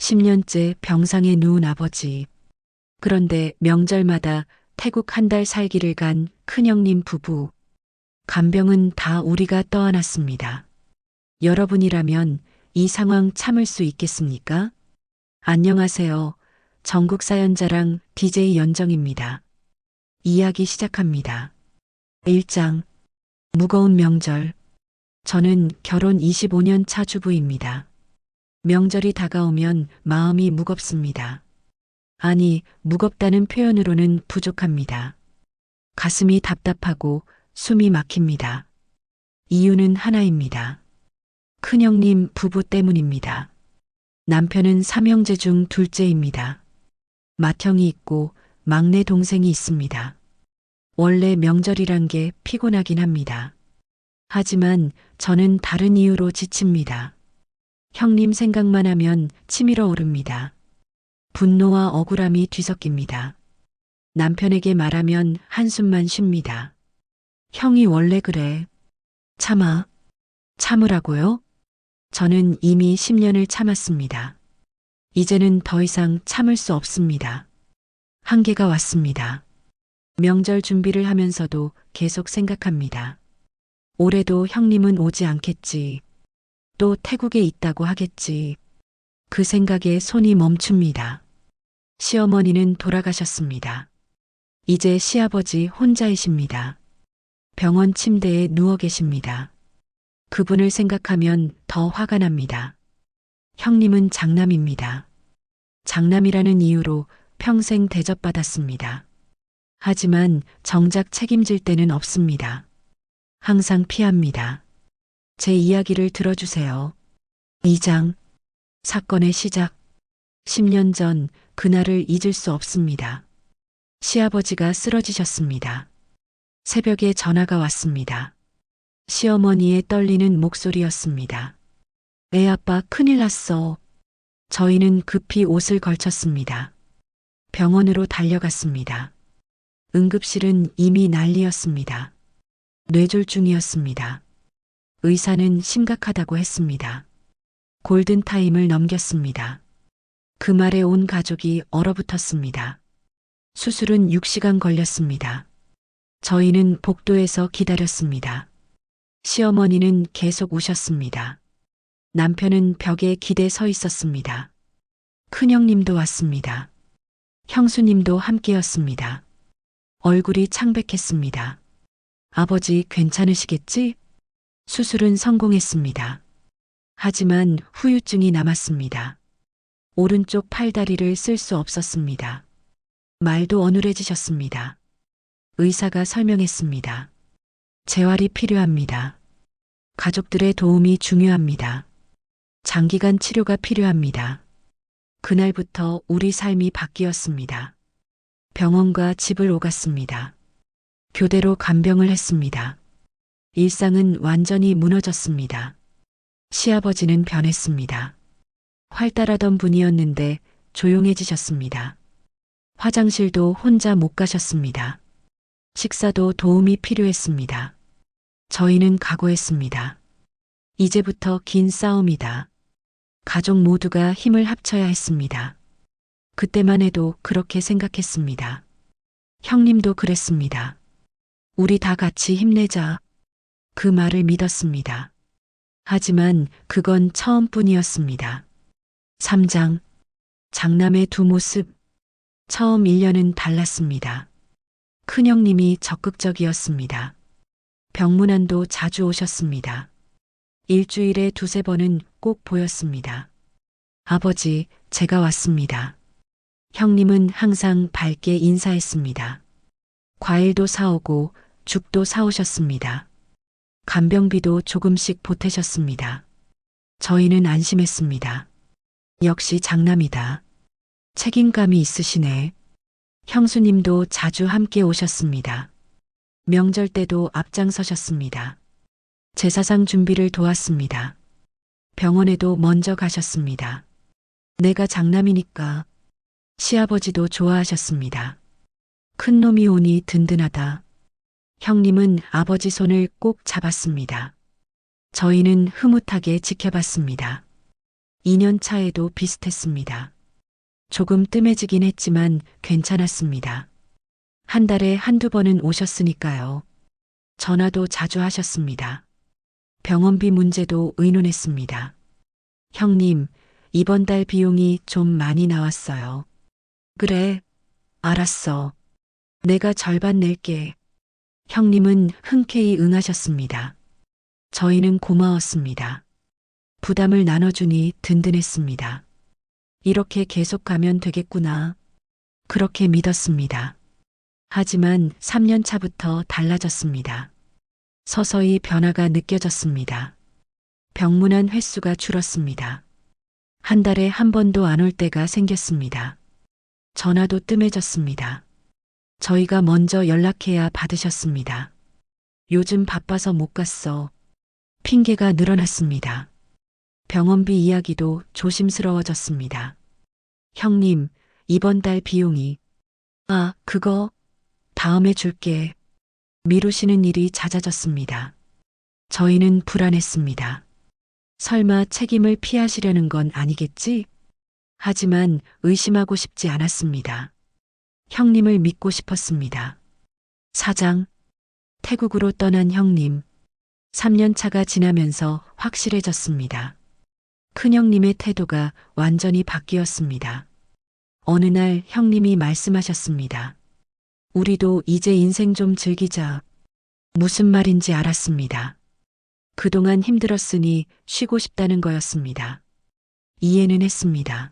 10년째 병상에 누운 아버지. 그런데 명절마다 태국 한 달 살기를 간 큰형님 부부. 간병은 다 우리가 떠안았습니다. 여러분이라면 이 상황 참을 수 있겠습니까? 안녕하세요. 전국 사연자랑 DJ 연정입니다. 이야기 시작합니다. 1장. 무거운 명절. 저는 결혼 25년 차 주부입니다. 명절이 다가오면 마음이 무겁습니다. 아니, 무겁다는 표현으로는 부족합니다. 가슴이 답답하고 숨이 막힙니다. 이유는 하나입니다. 큰형님 부부 때문입니다. 남편은 삼형제 중 둘째입니다. 맏형이 있고 막내 동생이 있습니다. 원래 명절이란 게 피곤하긴 합니다. 하지만 저는 다른 이유로 지칩니다. 형님 생각만 하면 치밀어 오릅니다. 분노와 억울함이 뒤섞입니다. 남편에게 말하면 한숨만 쉽니다. 형이 원래 그래. 참아. 참으라고요? 저는 이미 10년을 참았습니다. 이제는 더 이상 참을 수 없습니다. 한계가 왔습니다. 명절 준비를 하면서도 계속 생각합니다. 올해도 형님은 오지 않겠지. 또 태국에 있다고 하겠지. 그 생각에 손이 멈춥니다. 시어머니는 돌아가셨습니다. 이제 시아버지 혼자이십니다. 병원 침대에 누워 계십니다. 그분을 생각하면 더 화가 납니다. 형님은 장남입니다. 장남이라는 이유로 평생 대접받았습니다. 하지만 정작 책임질 때는 없습니다. 항상 피합니다. 제 이야기를 들어주세요. 2장. 사건의 시작. 10년 전 그날을 잊을 수 없습니다. 시아버지가 쓰러지셨습니다. 새벽에 전화가 왔습니다. 시어머니의 떨리는 목소리였습니다. 애 아빠 큰일 났어. 저희는 급히 옷을 걸쳤습니다. 병원으로 달려갔습니다. 응급실은 이미 난리였습니다. 뇌졸중이었습니다. 의사는 심각하다고 했습니다. 골든타임을 넘겼습니다. 그 말에 온 가족이 얼어붙었습니다. 수술은 6시간 걸렸습니다. 저희는 복도에서 기다렸습니다. 시어머니는 계속 우셨습니다. 남편은 벽에 기대 서 있었습니다. 큰형님도 왔습니다. 형수님도 함께였습니다. 얼굴이 창백했습니다. 아버지 괜찮으시겠지? 수술은 성공했습니다. 하지만 후유증이 남았습니다. 오른쪽 팔다리를 쓸 수 없었습니다. 말도 어눌해지셨습니다. 의사가 설명했습니다. 재활이 필요합니다. 가족들의 도움이 중요합니다. 장기간 치료가 필요합니다. 그날부터 우리 삶이 바뀌었습니다. 병원과 집을 오갔습니다. 교대로 간병을 했습니다. 일상은 완전히 무너졌습니다. 시아버지는 변했습니다. 활달하던 분이었는데 조용해지셨습니다. 화장실도 혼자 못 가셨습니다. 식사도 도움이 필요했습니다. 저희는 각오했습니다. 이제부터 긴 싸움이다. 가족 모두가 힘을 합쳐야 했습니다. 그때만 해도 그렇게 생각했습니다. 형님도 그랬습니다. 우리 다 같이 힘내자. 그 말을 믿었습니다. 하지만 그건 처음뿐이었습니다. 3장. 장남의 두 모습. 처음 1년은 달랐습니다. 큰형님이 적극적이었습니다. 병문안도 자주 오셨습니다. 일주일에 두세 번은 꼭 보였습니다. 아버지, 제가 왔습니다. 형님은 항상 밝게 인사했습니다. 과일도 사오고 죽도 사오셨습니다. 간병비도 조금씩 보태셨습니다. 저희는 안심했습니다. 역시 장남이다. 책임감이 있으시네. 형수님도 자주 함께 오셨습니다. 명절 때도 앞장서셨습니다. 제사상 준비를 도왔습니다. 병원에도 먼저 가셨습니다. 내가 장남이니까. 시아버지도 좋아하셨습니다. 큰 놈이 오니 든든하다. 형님은 아버지 손을 꼭 잡았습니다. 저희는 흐뭇하게 지켜봤습니다. 2년 차에도 비슷했습니다. 조금 뜸해지긴 했지만 괜찮았습니다. 한 달에 한두 번은 오셨으니까요. 전화도 자주 하셨습니다. 병원비 문제도 의논했습니다. 형님, 이번 달 비용이 좀 많이 나왔어요. 그래, 알았어. 내가 절반 낼게. 형님은 흔쾌히 응하셨습니다. 저희는 고마웠습니다. 부담을 나눠주니 든든했습니다. 이렇게 계속 가면 되겠구나. 그렇게 믿었습니다. 하지만 3년 차부터 달라졌습니다. 서서히 변화가 느껴졌습니다. 병문안 횟수가 줄었습니다. 한 달에 한 번도 안 올 때가 생겼습니다. 전화도 뜸해졌습니다. 저희가 먼저 연락해야 받으셨습니다. 요즘 바빠서 못 갔어. 핑계가 늘어났습니다. 병원비 이야기도 조심스러워졌습니다. 형님, 이번 달 비용이. 아, 그거 다음에 줄게. 미루시는 일이 잦아졌습니다. 저희는 불안했습니다. 설마 책임을 피하시려는 건 아니겠지? 하지만 의심하고 싶지 않았습니다. 형님을 믿고 싶었습니다. 사장, 태국으로 떠난 형님. 3년 차가 지나면서 확실해졌습니다. 큰형님의 태도가 완전히 바뀌었습니다. 어느 날 형님이 말씀하셨습니다. 우리도 이제 인생 좀 즐기자. 무슨 말인지 알았습니다. 그동안 힘들었으니 쉬고 싶다는 거였습니다. 이해는 했습니다.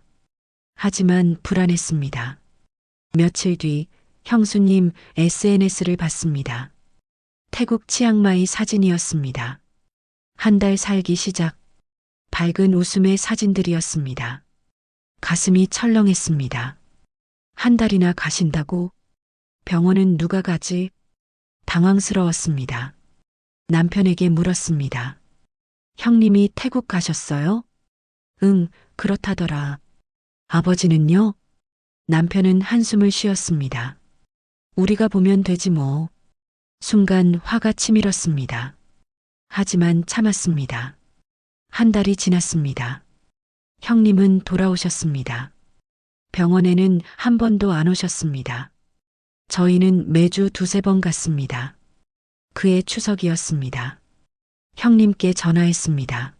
하지만 불안했습니다. 며칠 뒤 형수님 SNS를 봤습니다. 태국 치앙마이 사진이었습니다. 한 달 살기 시작. 밝은 웃음의 사진들이었습니다. 가슴이 철렁했습니다. 한 달이나 가신다고? 병원은 누가 가지? 당황스러웠습니다. 남편에게 물었습니다. 형님이 태국 가셨어요? 응, 그렇다더라. 아버지는요? 남편은 한숨을 쉬었습니다. 우리가 보면 되지 뭐. 순간 화가 치밀었습니다. 하지만 참았습니다. 한 달이 지났습니다. 형님은 돌아오셨습니다. 병원에는 한 번도 안 오셨습니다. 저희는 매주 두세 번 갔습니다. 그해 추석이었습니다. 형님께 전화했습니다.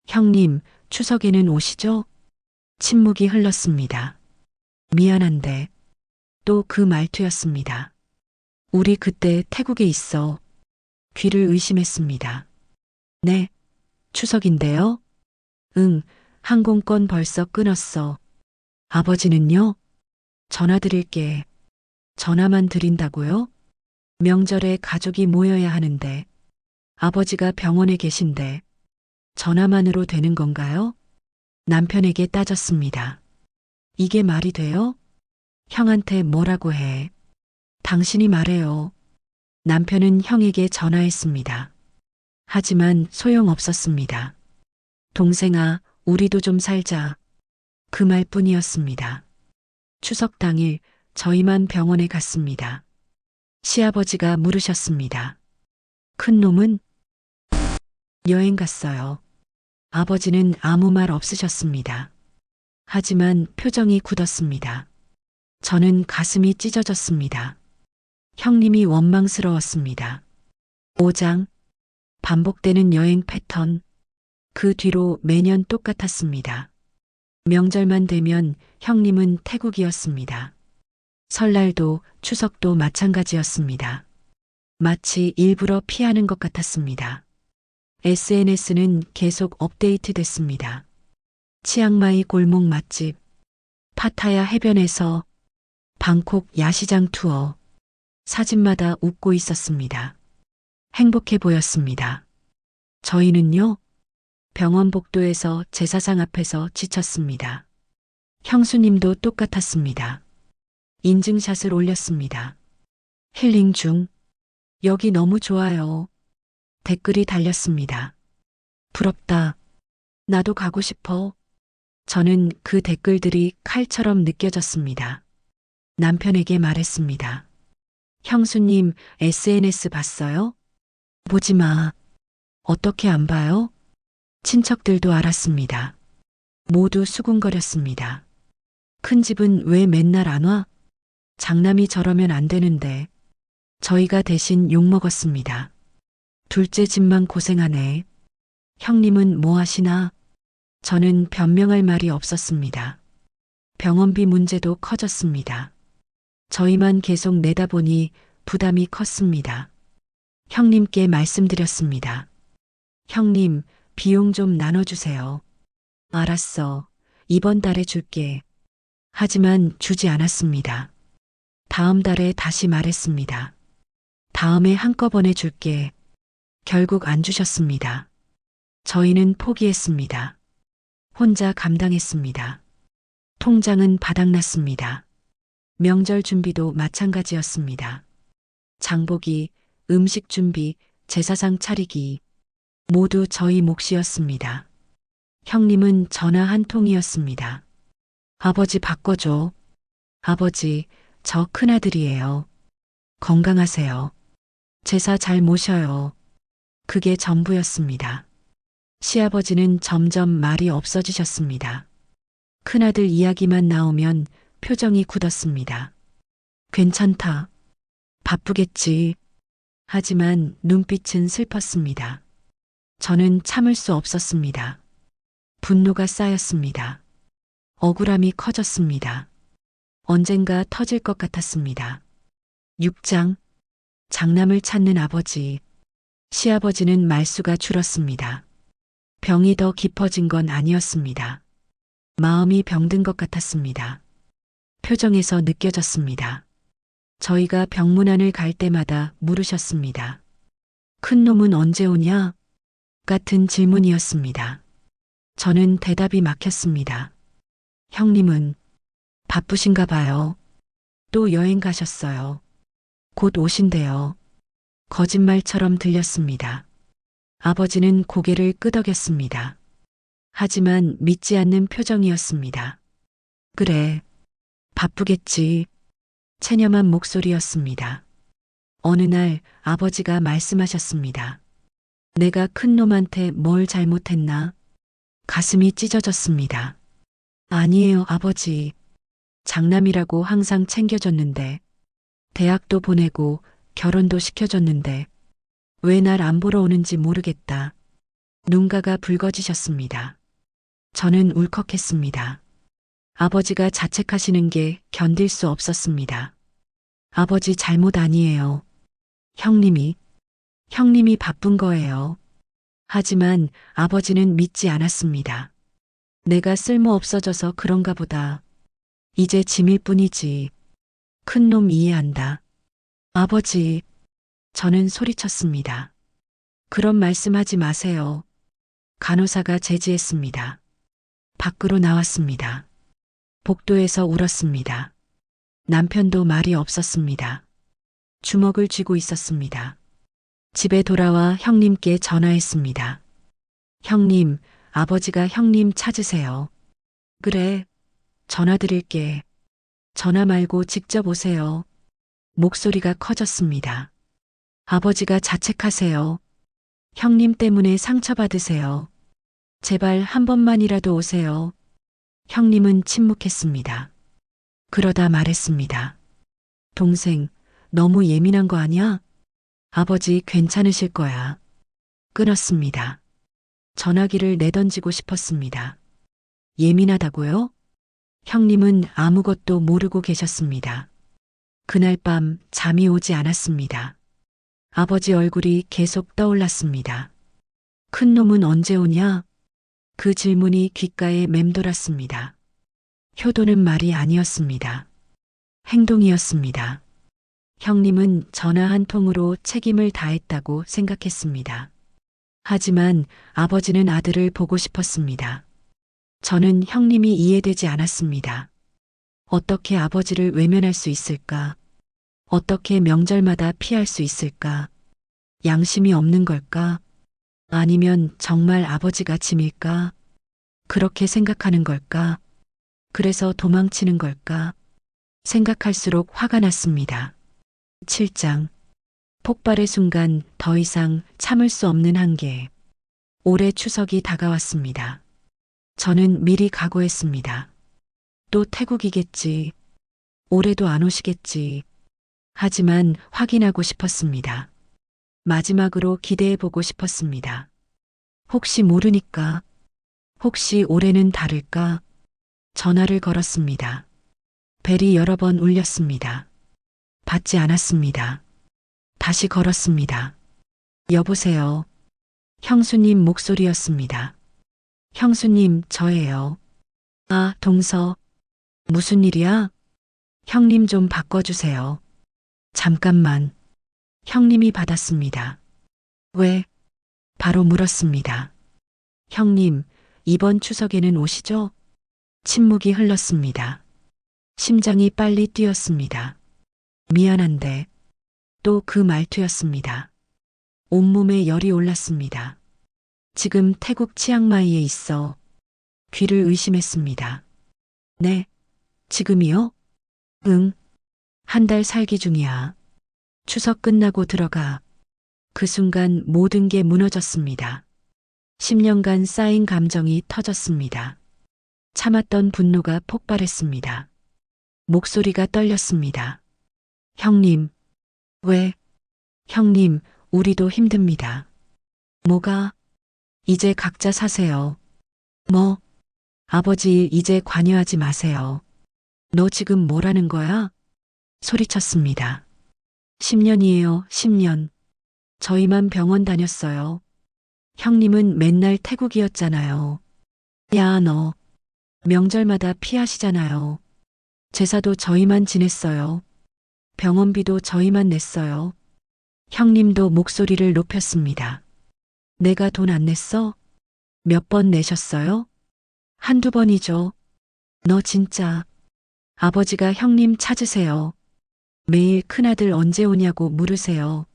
형님, 추석에는 오시죠? 침묵이 흘렀습니다. 미안한데. 또 그 말투였습니다. 우리 그때 태국에 있어. 귀를 의심했습니다. 네, 추석인데요? 응, 항공권 벌써 끊었어. 아버지는요? 전화 드릴게. 전화만 드린다고요? 명절에 가족이 모여야 하는데. 아버지가 병원에 계신데. 전화만으로 되는 건가요? 남편에게 따졌습니다. 이게 말이 돼요? 형한테 뭐라고 해? 당신이 말해요. 남편은 형에게 전화했습니다. 하지만 소용없었습니다. 동생아, 우리도 좀 살자. 그 말뿐이었습니다. 추석 당일 저희만 병원에 갔습니다. 시아버지가 물으셨습니다. 큰 놈은? 여행 갔어요. 아버지는 아무 말 없으셨습니다. 하지만 표정이 굳었습니다. 저는 가슴이 찢어졌습니다. 형님이 원망스러웠습니다. 5장. 반복되는 여행 패턴. 그 뒤로 매년 똑같았습니다. 명절만 되면 형님은 태국이었습니다. 설날도 추석도 마찬가지였습니다. 마치 일부러 피하는 것 같았습니다. SNS는 계속 업데이트됐습니다. 치앙마이 골목 맛집, 파타야 해변에서, 방콕 야시장 투어. 사진마다 웃고 있었습니다. 행복해 보였습니다. 저희는요, 병원 복도에서 제사상 앞에서 지쳤습니다. 형수님도 똑같았습니다. 인증샷을 올렸습니다. 힐링 중. 여기 너무 좋아요. 댓글이 달렸습니다. 부럽다. 나도 가고 싶어. 저는 그 댓글들이 칼처럼 느껴졌습니다. 남편에게 말했습니다. 형수님 SNS 봤어요? 보지 마. 어떻게 안 봐요? 친척들도 알았습니다. 모두 수군거렸습니다. 큰 집은 왜 맨날 안 와? 장남이 저러면 안 되는데. 저희가 대신 욕먹었습니다. 둘째 집만 고생하네. 형님은 뭐 하시나? 저는 변명할 말이 없었습니다. 병원비 문제도 커졌습니다. 저희만 계속 내다보니 부담이 컸습니다. 형님께 말씀드렸습니다. 형님, 비용 좀 나눠주세요. 알았어. 이번 달에 줄게. 하지만 주지 않았습니다. 다음 달에 다시 말했습니다. 다음에 한꺼번에 줄게. 결국 안 주셨습니다. 저희는 포기했습니다. 혼자 감당했습니다. 통장은 바닥났습니다. 명절 준비도 마찬가지였습니다. 장보기, 음식 준비, 제사상 차리기 모두 저희 몫이었습니다. 형님은 전화 한 통이었습니다. 아버지 바꿔줘. 아버지, 저 큰아들이에요. 건강하세요. 제사 잘 모셔요. 그게 전부였습니다. 시아버지는 점점 말이 없어지셨습니다. 큰아들 이야기만 나오면 표정이 굳었습니다. 괜찮다. 바쁘겠지. 하지만 눈빛은 슬펐습니다. 저는 참을 수 없었습니다. 분노가 쌓였습니다. 억울함이 커졌습니다. 언젠가 터질 것 같았습니다. 6장. 장남을 찾는 아버지. 시아버지는 말수가 줄었습니다. 병이 더 깊어진 건 아니었습니다. 마음이 병든 것 같았습니다. 표정에서 느껴졌습니다. 저희가 병문안을 갈 때마다 물으셨습니다. 큰 놈은 언제 오냐? 같은 질문이었습니다. 저는 대답이 막혔습니다. 형님은 바쁘신가 봐요. 또 여행 가셨어요. 곧 오신대요. 거짓말처럼 들렸습니다. 아버지는 고개를 끄덕였습니다. 하지만 믿지 않는 표정이었습니다. 그래, 바쁘겠지. 체념한 목소리였습니다. 어느 날 아버지가 말씀하셨습니다. 내가 큰 놈한테 뭘 잘못했나? 가슴이 찢어졌습니다. 아니에요, 아버지. 장남이라고 항상 챙겨줬는데, 대학도 보내고 결혼도 시켜줬는데, 왜 날 안 보러 오는지 모르겠다. 눈가가 붉어지셨습니다. 저는 울컥했습니다. 아버지가 자책하시는 게 견딜 수 없었습니다. 아버지 잘못 아니에요. 형님이 바쁜 거예요. 하지만 아버지는 믿지 않았습니다. 내가 쓸모 없어져서 그런가 보다. 이제 짐일 뿐이지. 큰 놈 이해한다. 아버지, 저는 소리쳤습니다. 그런 말씀하지 마세요. 간호사가 제지했습니다. 밖으로 나왔습니다. 복도에서 울었습니다. 남편도 말이 없었습니다. 주먹을 쥐고 있었습니다. 집에 돌아와 형님께 전화했습니다. 형님, 아버지가 형님 찾으세요. 그래, 전화 드릴게. 전화 말고 직접 오세요. 목소리가 커졌습니다. 아버지가 자책하세요. 형님 때문에 상처받으세요. 제발 한 번만이라도 오세요. 형님은 침묵했습니다. 그러다 말했습니다. 동생, 너무 예민한 거 아니야? 아버지 괜찮으실 거야. 끊었습니다. 전화기를 내던지고 싶었습니다. 예민하다고요? 형님은 아무것도 모르고 계셨습니다. 그날 밤 잠이 오지 않았습니다. 아버지 얼굴이 계속 떠올랐습니다. 큰 놈은 언제 오냐? 그 질문이 귓가에 맴돌았습니다. 효도는 말이 아니었습니다. 행동이었습니다. 형님은 전화 한 통으로 책임을 다했다고 생각했습니다. 하지만 아버지는 아들을 보고 싶었습니다. 저는 형님이 이해되지 않았습니다. 어떻게 아버지를 외면할 수 있을까? 어떻게 명절마다 피할 수 있을까? 양심이 없는 걸까? 아니면 정말 아버지가 짐일까? 그렇게 생각하는 걸까? 그래서 도망치는 걸까? 생각할수록 화가 났습니다. 7장. 폭발의 순간 더 이상 참을 수 없는 한계. 올해 추석이 다가왔습니다. 저는 미리 각오했습니다. 또 태국이겠지. 올해도 안 오시겠지. 하지만 확인하고 싶었습니다. 마지막으로 기대해보고 싶었습니다. 혹시 모르니까, 혹시 올해는 다를까? 전화를 걸었습니다. 벨이 여러 번 울렸습니다. 받지 않았습니다. 다시 걸었습니다. 여보세요. 형수님 목소리였습니다. 형수님, 저예요. 아, 동서. 무슨 일이야? 형님 좀 바꿔주세요. 잠깐만. 형님이 받았습니다. 왜? 바로 물었습니다. 형님, 이번 추석에는 오시죠? 침묵이 흘렀습니다. 심장이 빨리 뛰었습니다. 미안한데. 또 그 말투였습니다. 온몸에 열이 올랐습니다. 지금 태국 치앙마이에 있어. 귀를 의심했습니다. 네, 지금이요? 응, 한 달 살기 중이야. 추석 끝나고 들어가. 그 순간 모든 게 무너졌습니다. 10년간 쌓인 감정이 터졌습니다. 참았던 분노가 폭발했습니다. 목소리가 떨렸습니다. 형님, 왜? 형님, 우리도 힘듭니다. 뭐가? 이제 각자 사세요. 뭐? 아버지 이제 관여하지 마세요. 너 지금 뭐라는 거야? 소리쳤습니다. 10년이에요, 10년. 저희만 병원 다녔어요. 형님은 맨날 태국이었잖아요. 야, 너. 명절마다 피하시잖아요. 제사도 저희만 지냈어요. 병원비도 저희만 냈어요. 형님도 목소리를 높였습니다. 내가 돈 안 냈어? 몇 번 내셨어요? 한두 번이죠. 너 진짜. 아버지가 형님 찾으세요. 매일 큰아들 언제 오냐고 물으세요.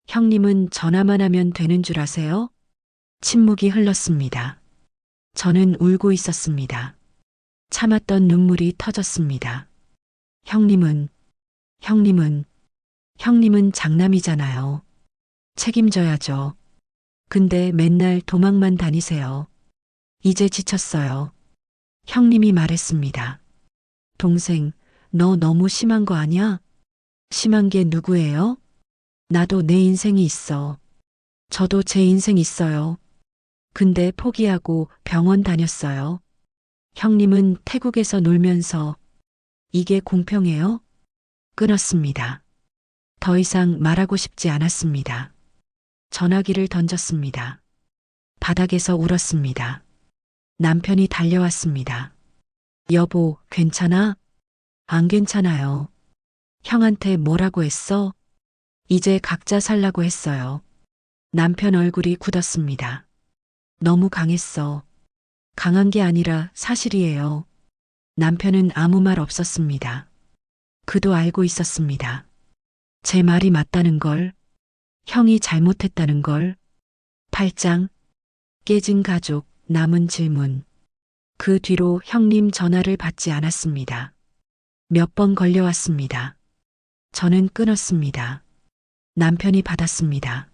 형님은 전화만 하면 되는 줄 아세요? 침묵이 흘렀습니다. 저는 울고 있었습니다. 참았던 눈물이 터졌습니다. 형님은, 형님은, 형님은 장남이잖아요. 책임져야죠. 근데 맨날 도망만 다니세요. 이제 지쳤어요. 형님이 말했습니다. 동생, 너 너무 심한 거 아니야? 심한 게 누구예요? 나도 내 인생이 있어. 저도 제 인생 있어요. 근데 포기하고 병원 다녔어요. 형님은 태국에서 놀면서 이게 공평해요? 끊었습니다. 더 이상 말하고 싶지 않았습니다. 전화기를 던졌습니다. 바닥에서 울었습니다. 남편이 달려왔습니다. 여보, 괜찮아? 안 괜찮아요. 형한테 뭐라고 했어? 이제 각자 살라고 했어요. 남편 얼굴이 굳었습니다. 너무 강했어. 강한 게 아니라 사실이에요. 남편은 아무 말 없었습니다. 그도 알고 있었습니다. 제 말이 맞다는 걸, 형이 잘못했다는 걸. 8장, 깨진 가족, 남은 질문. 그 뒤로 형님 전화를 받지 않았습니다. 몇 번 걸려왔습니다. 저는 끊었습니다. 남편이 받았습니다.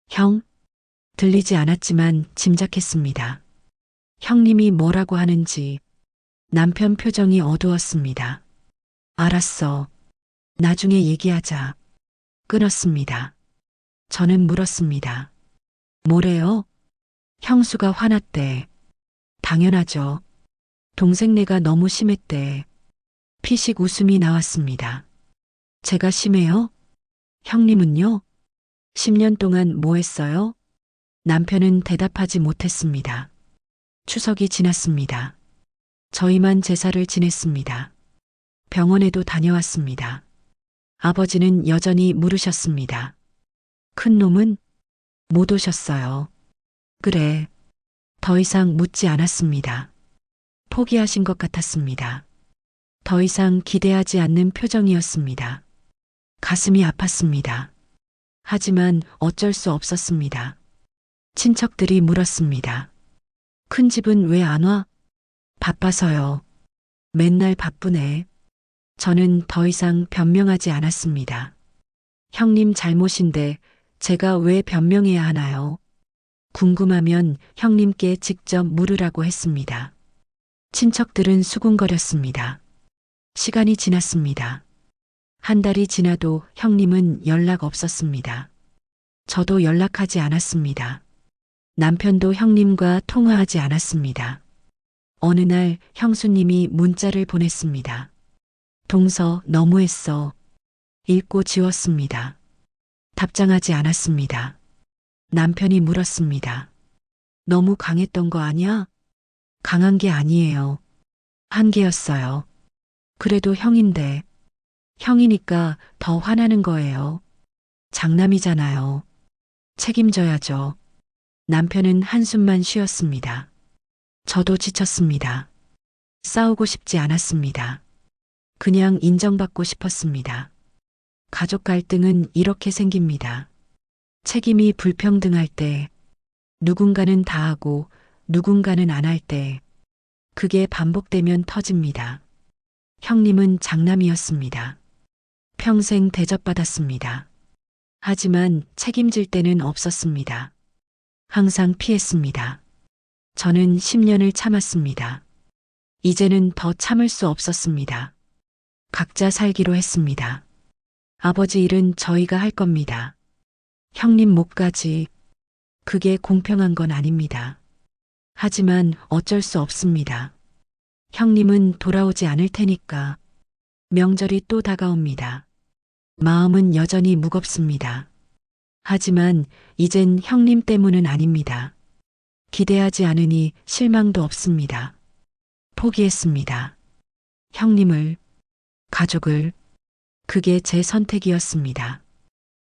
형? 들리지 않았지만 짐작했습니다. 형님이 뭐라고 하는지. 남편 표정이 어두웠습니다. 알았어. 나중에 얘기하자. 끊었습니다. 저는 물었습니다. 뭐래요? 형수가 화났대. 당연하죠. 동생네가 너무 심했대. 피식 웃음이 나왔습니다. 제가 심해요? 형님은요? 10년 동안 뭐 했어요? 남편은 대답하지 못했습니다. 추석이 지났습니다. 저희만 제사를 지냈습니다. 병원에도 다녀왔습니다. 아버지는 여전히 물으셨습니다. 큰 놈은? 못 오셨어요. 그래. 더 이상 묻지 않았습니다. 포기하신 것 같았습니다. 더 이상 기대하지 않는 표정이었습니다. 가슴이 아팠습니다. 하지만 어쩔 수 없었습니다. 친척들이 물었습니다. 큰 집은 왜 안 와? 바빠서요. 맨날 바쁘네. 저는 더 이상 변명하지 않았습니다. 형님 잘못인데 제가 왜 변명해야 하나요? 궁금하면 형님께 직접 물으라고 했습니다. 친척들은 수군거렸습니다. 시간이 지났습니다. 한 달이 지나도 형님은 연락 없었습니다. 저도 연락하지 않았습니다. 남편도 형님과 통화하지 않았습니다. 어느 날 형수님이 문자를 보냈습니다. 동서 너무했어. 읽고 지웠습니다. 답장하지 않았습니다. 남편이 물었습니다. 너무 강했던 거 아니야? 강한 게 아니에요. 한계였어요. 그래도 형인데, 형이니까 더 화나는 거예요. 장남이잖아요. 책임져야죠. 남편은 한숨만 쉬었습니다. 저도 지쳤습니다. 싸우고 싶지 않았습니다. 그냥 인정받고 싶었습니다. 가족 갈등은 이렇게 생깁니다. 책임이 불평등할 때, 누군가는 다 하고 누군가는 안 할 때, 그게 반복되면 터집니다. 형님은 장남이었습니다. 평생 대접받았습니다. 하지만 책임질 때는 없었습니다. 항상 피했습니다. 저는 10년을 참았습니다. 이제는 더 참을 수 없었습니다. 각자 살기로 했습니다. 아버지 일은 저희가 할 겁니다. 형님 목까지. 그게 공평한 건 아닙니다. 하지만 어쩔 수 없습니다. 형님은 돌아오지 않을 테니까. 명절이 또 다가옵니다. 마음은 여전히 무겁습니다. 하지만 이젠 형님 때문은 아닙니다. 기대하지 않으니 실망도 없습니다. 포기했습니다. 형님을, 가족을, 그게 제 선택이었습니다.